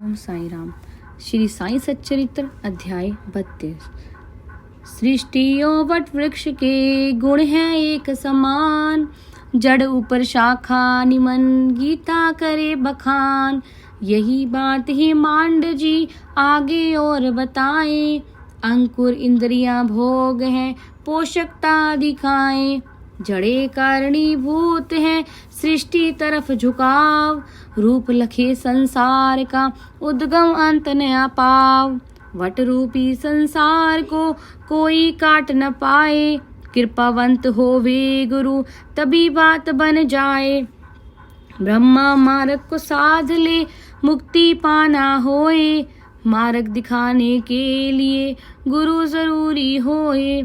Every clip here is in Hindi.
ओम साई राम। श्री साई सच्चरित्र अध्याय 32। सृष्टियों वट वृक्ष के गुण हैं एक समान, जड़ ऊपर शाखा निमन गीता करे बखान। यही बात ही मांड जी आगे और बताएं, अंकुर इंद्रियां भोग हैं पोषकता दिखाएं। जड़े कारणीभूत हैं सृष्टि तरफ झुकाव, रूप लखे संसार का उद्गम अंत न पाव। वट रूपी संसार को कोई काट न पाए, कृपावंत होवे गुरु तभी बात बन जाए। ब्रह्मा मार्ग को साध ले मुक्ति पाना होए, मार्ग दिखाने के लिए गुरु जरूरी होए।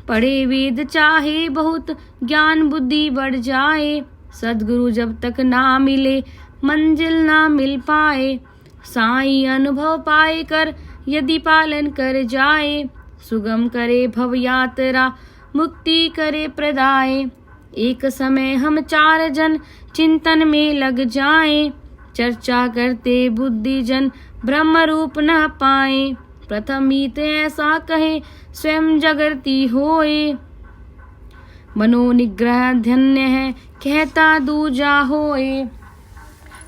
पढ़े वेद चाहे बहुत ज्ञान बुद्धि बढ़ जाए, सद्गुरु जब तक ना मिले मंजिल ना मिल पाए। साईं अनुभव पाए कर यदि पालन कर जाए, सुगम करे भव यात्रा मुक्ति करे प्रदाय। एक समय हम 4 जन चिंतन में लग जाएं, चर्चा करते बुद्धि जन ब्रह्म रूप न पाए। प्रथम मीत ऐसा कहे स्वयं जागृति होए, मनोनिग्रह धन्य है कहता दूजा होए।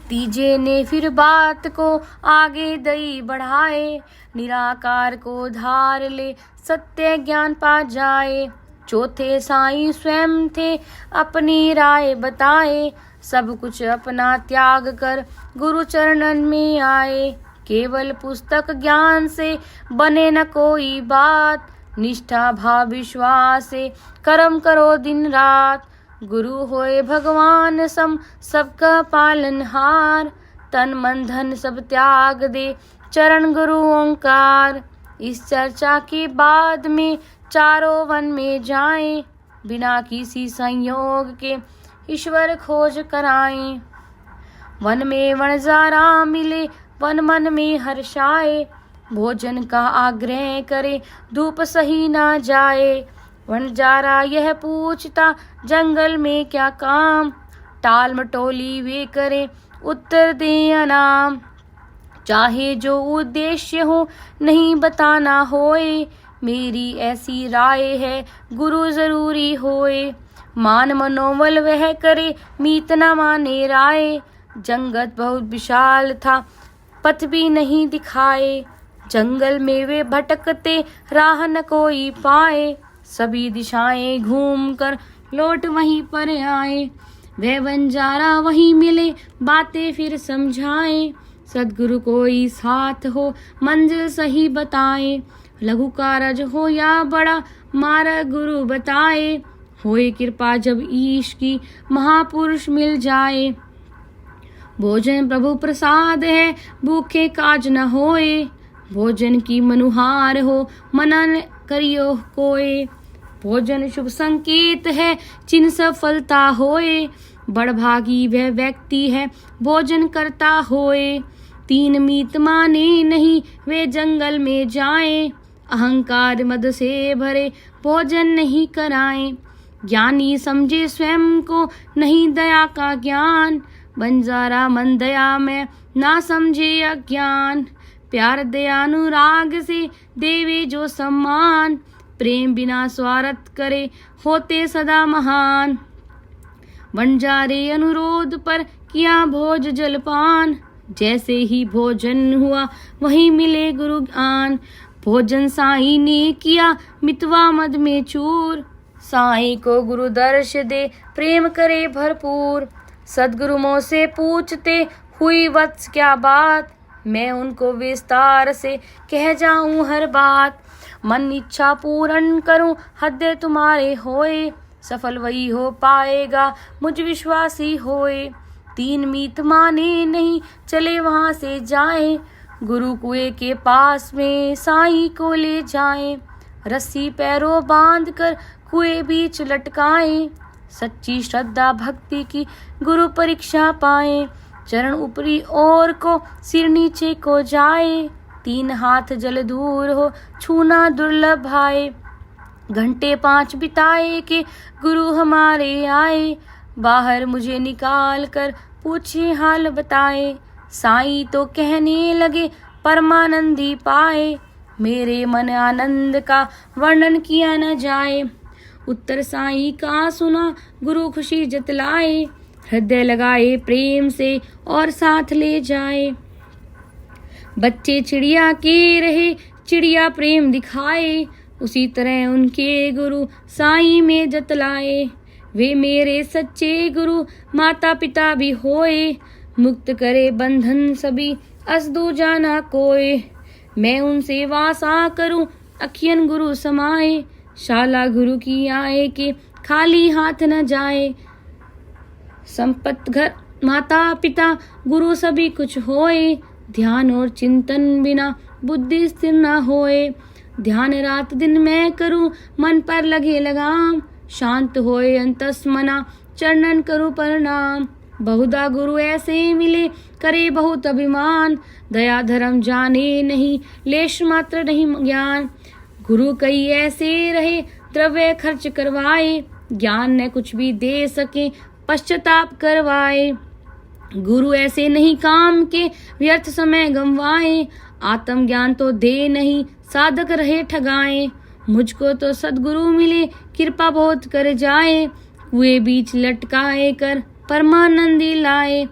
तीजे ने फिर बात को आगे दई बढ़ाए, निराकार को धार ले सत्य ज्ञान पा जाए। चौथे साईं स्वयं थे अपनी राय बताए, सब कुछ अपना त्याग कर गुरु चरणन में आए। केवल पुस्तक ज्ञान से बने न कोई बात, निष्ठा भाव विश्वास से कर्म करो दिन रात। गुरु होए भगवान सम सबका पालनहार, तन मन धन सब त्याग दे चरण गुरु ओंकार। इस चर्चा के बाद में चारों वन में जाएं, बिना किसी संयोग के ईश्वर खोज कराएं। वन में वनजारा मिले वन मन में हर्षाए, भोजन का आग्रह करे धूप सही ना जाए। वनजारा यह पूछता जंगल में क्या काम, टाल मटोली वे करे उत्तर दे अनाम। चाहे जो उद्देश्य हो नहीं बताना होए, मेरी ऐसी राय है गुरु जरूरी होए। मान मनोबल वह करे मीत न माने राय, जंगत बहुत विशाल था पथ भी नहीं दिखाए। जंगल में वे भटकते राह न कोई पाए, सभी दिशाएं घूम कर लौट वहीं पर आए। वह बंजारा वहीं मिले बातें फिर समझाए, सद्गुरु कोई साथ हो मंजिल सही बताए। लघु कारज हो या बड़ा मार्ग गुरु बताए, होए कृपा जब ईश की महापुरुष मिल जाए। भोजन प्रभु प्रसाद है भूखे काज न होए, भोजन की मनुहार हो मनन करियो कोय। भोजन शुभ संकेत है चिन्ह सफलता होए, बड़भागी वह व्यक्ति है भोजन करता होए। 3 मीत माने नहीं वे जंगल में जाएं, अहंकार मद से भरे भोजन नहीं कराएं। ज्ञानी समझे स्वयं को नहीं दया का ज्ञान, बंजारा मन दया में ना समझे अज्ञान। प्यार दया अनुराग से देवे जो सम्मान, प्रेम बिना स्वार्थ करे होते सदा महान। बंजारे अनुरोध पर किया भोज जलपान, जैसे ही भोजन हुआ वहीं मिले गुरु ज्ञान। भोजन साईं ने किया मितवा मद में चूर, साईं को गुरु दर्श दे प्रेम करे भरपूर। सद्गुरु मों से पूछते हुई वत्स क्या बात, मैं उनको विस्तार से कह जाऊं हर बात। मन इच्छा पूर्ण करूं हद तुम्हारे होए, सफल वही हो पाएगा मुझ विश्वासी होए। 3 मीत माने नहीं चले वहां से जाएं, गुरु कुएं के पास में साईं को ले जाएं। रस्सी पैरों बांध कर कुएं बीच लटकाएं, सच्ची श्रद्धा भक्ति की गुरु परीक्षा पाए। चरण ऊपरी ओर को सिर नीचे को जाए, 3 हाथ जल दूर हो छूना दुर्लभ भाए। घंटे 5 बिताए के गुरु हमारे आए, बाहर मुझे निकाल कर पूछे हाल बताए। साईं तो कहने लगे परमानंदी पाए, मेरे मन आनंद का वर्णन किया न जाए। उत्तर साईं का सुना गुरु खुशी जतलाए, हृदय लगाए प्रेम से और साथ ले जाए। बच्चे चिड़िया के रहे चिड़िया प्रेम दिखाए, उसी तरह उनके गुरु साईं में जतलाए। वे मेरे सच्चे गुरु माता पिता भी होए, मुक्त करे बंधन सभी अस दूजा ना कोय। मैं उनसे वासा करूं अखियन गुरु समाए, शाला गुरु की आए के खाली हाथ न जाए। संपत घर माता पिता गुरु सभी कुछ होए, ध्यान और चिंतन बिना बुद्धि स्थिर न होए। ध्यान रात दिन मैं करूं मन पर लगे लगाम, शांत होए अंतस मना चरणन करूं प्रणाम। बहुधा गुरु ऐसे मिले करे बहुत अभिमान, दया धर्म जाने नहीं लेश मात्र नहीं ज्ञान। गुरु कई ऐसे रहे द्रव्य खर्च करवाए, ज्ञान न कुछ भी दे सके पश्चाताप करवाए। गुरु ऐसे नहीं काम के व्यर्थ समय गंवाए, आत्म ज्ञान तो दे नहीं साधक रहे ठगाए। मुझको तो सदगुरु मिले कृपा बहुत कर जाए, कुएं बीच लटकाए कर परमानंदी लाए।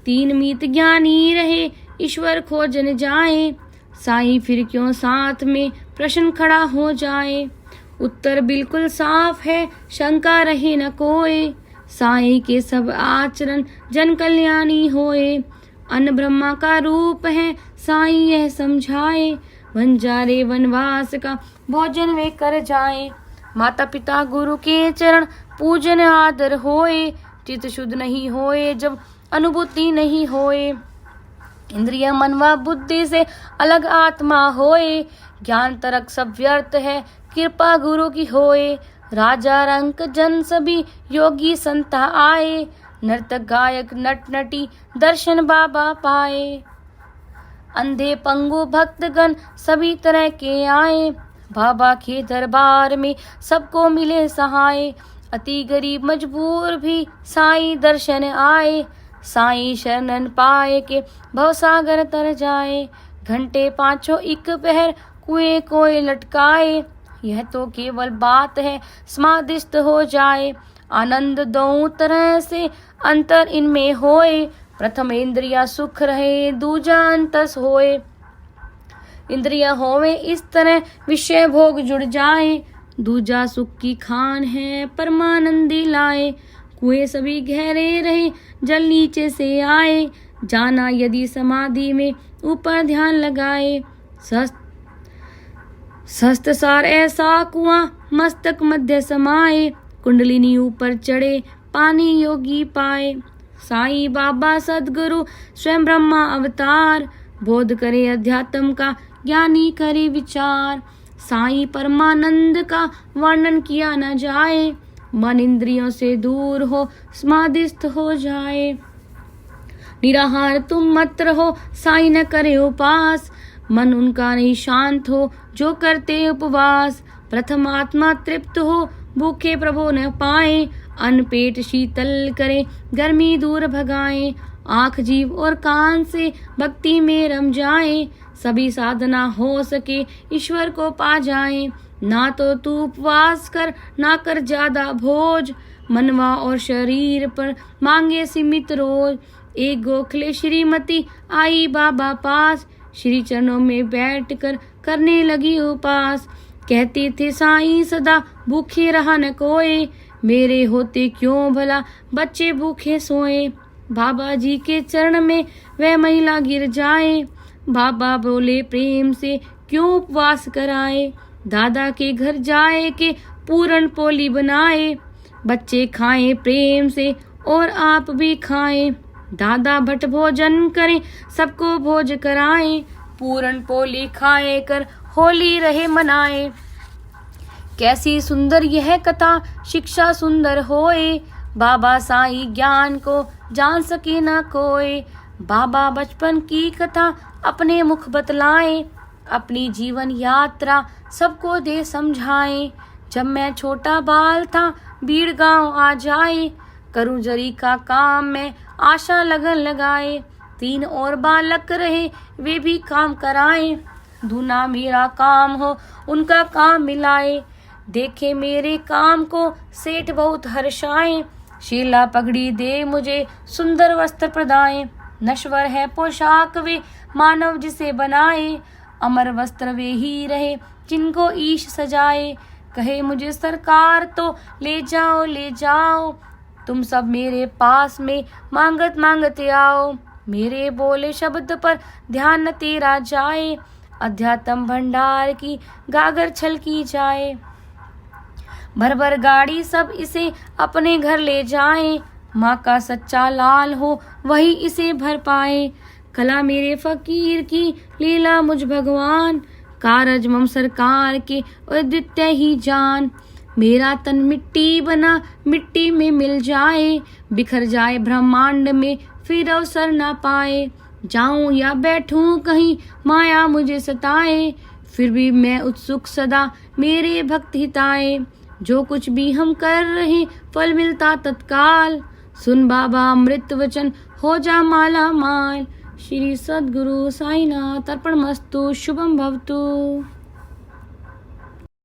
तीन मीत ज्ञानी रहे ईश्वर खोजन जाए, साईं फिर क्यों साथ में प्रश्न खड़ा हो जाए। उत्तर बिल्कुल साफ है शंका रहे न कोई, साईं के सब आचरण जन कल्याणी होए। अन्न ब्रह्मा का रूप है साईं यह समझाए, वनजारे वनवास का भोजन वे कर जाए। माता पिता गुरु के चरण पूजन आदर होए, चित्त शुद्ध नहीं होए जब अनुभूति नहीं होए। इंद्रिय मन व बुद्धि से अलग आत्मा होए, ज्ञान तर्क सब व्यर्थ है कृपा गुरु की होए। राजा रंक जन सभी योगी संता आए, नर्तक गायक नट नटी दर्शन बाबा पाए। अंधे पंगु भक्तगण सभी तरह के आए, बाबा के दरबार में सबको मिले सहाय। अति गरीब मजबूर भी साईं दर्शन आए, साईं शरणन पाए के भवसागर तर जाए। घंटे पाँचों एक पहर कुएं कोई लटकाए, यह तो केवल बात है समाधिस्थ हो जाए। आनंद दो तरह से अंतर इनमें होए, प्रथम इंद्रिया सुख रहे दूजा अंतस होए। इंद्रिया होवे इस तरह विषय भोग जुड़ जाए, दूजा सुख की खान है परमानंदी लाए। कुएं सभी गहरे रहे जल नीचे से आए, जाना यदि समाधि में ऊपर ध्यान लगाए। सस्त सार ऐसा कुआं मस्तक मध्य समाए, कुंडलिनी ऊपर चढ़े पानी योगी पाए। साईं बाबा सदगुरु स्वयं ब्रह्मा अवतार, बोध करे अध्यात्म का ज्ञानी करे विचार। साईं परमानंद का वर्णन किया न जाए, मन इंद्रियों से दूर हो समाधिस्थ हो जाए। निराहार तुम मत रहो साईं न करे उपास, मन उनका नहीं शांत हो जो करते उपवास। प्रथम आत्मा तृप्त हो भूखे प्रभु न पाए, अन्न पेट शीतल करे गर्मी दूर भगाए। आँख जीव और कान से भक्ति में रम जाए, सभी साधना हो सके ईश्वर को पा जाए। ना तो तू उपवास कर ना कर ज्यादा भोज, मनवा और शरीर पर मांगे सीमित रोज। एक गोखले श्रीमती आई बाबा पास, श्री चरणों में बैठकर करने लगी उपास। कहते थे साईं सदा भूखे रहा न कोई, मेरे होते क्यों भला बच्चे भूखे सोए। बाबा जी के चरण में वह महिला गिर जाए, बाबा बोले प्रेम से क्यों उपवास कराए। दादा के घर जाए के पूरन पोली बनाए, बच्चे खाएं प्रेम से और आप भी खाएं। दादा भट भोजन करें सबको भोज कराएं, पूरन पोली खाए कर होली रहे मनाए। कैसी सुंदर यह कथा शिक्षा सुंदर होए, बाबा साईं ज्ञान को जान सके ना कोई। बाबा बचपन की कथा अपने मुख बतलाए, अपनी जीवन यात्रा सबको दे समझाए। जब मैं छोटा बाल था बीड़ गांव आ जाए, करूं जरी का काम मैं आशा लगन लगाए। 3 और बालक रहे वे भी काम कराएं, दूना मेरा काम हो उनका काम मिलाए, देखे मेरे काम को सेठ बहुत हर्षाएं, शीला पगड़ी दे मुझे सुंदर वस्त्र प्रदाएं, नश्वर है पोशाक वे मानव जिसे बनाए, अमर वस्त्र वे ही रहे जिनको ईश सजाए, कहे मुझे सरकार तो ले जाओ, तुम सब मेरे पास में मांगत मांगते आओ, मेरे बोले शब्द पर ध्यान तेरा जाए, अध्यात्म भंडार की गागर छलकी जाए, भर भर गाड़ी सब इसे अपने घर ले जाएं, माँ का सच्चा लाल हो वही इसे भर पाए, कला मेरे फकीर की लीला मुझ भगवान, कारज मम सरकार के अद्वितीय ही जान, मेरा तन मिट्टी बना मिट्टी में मिल जाए, बिखर जाए ब्रह्मांड में फिर अवसर ना पाए, जाऊं या बैठूं कहीं माया मुझे सताए, फिर भी मैं उत्सुक सदा मेरे भक्त हिताए, जो कुछ भी हम कर रहे फल मिलता तत्काल, सुन बाबा अमृत वचन हो जा माला माल, श्री सद्गुरु साईनाथ अर्पणमस्तु, शुभम भवतु।